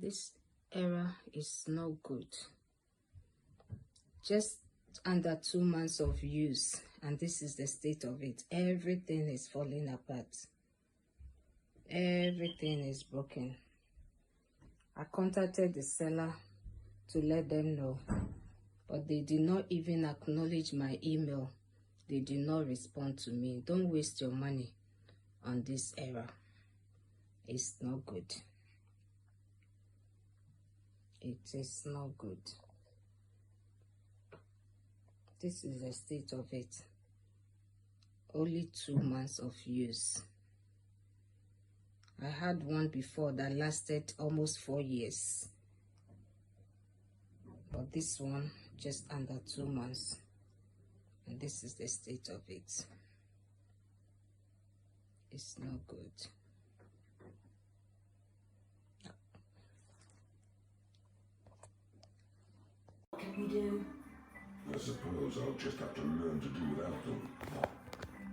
This error is no good. Just under 2 months of use, and this is the state of it. Everything is falling apart. Everything is broken. I contacted the seller to let them know, but they did not even acknowledge my email. They did not respond to me. Don't waste your money on this error. It's not good. It is not good. This is the state of it. Only 2 months of use. I had one before that lasted almost 4 years. But this one just under 2 months. And this is the state of it. It's not good. What can we do? I suppose I'll just have to learn to do without them.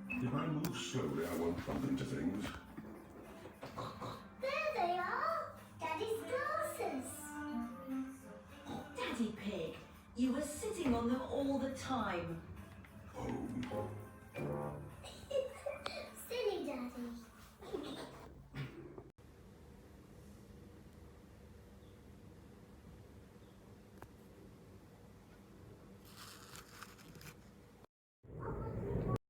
If I move slowly, I won't bump into things. There they are! Daddy's glasses! Daddy Pig, you were sitting on them all the time. Oh,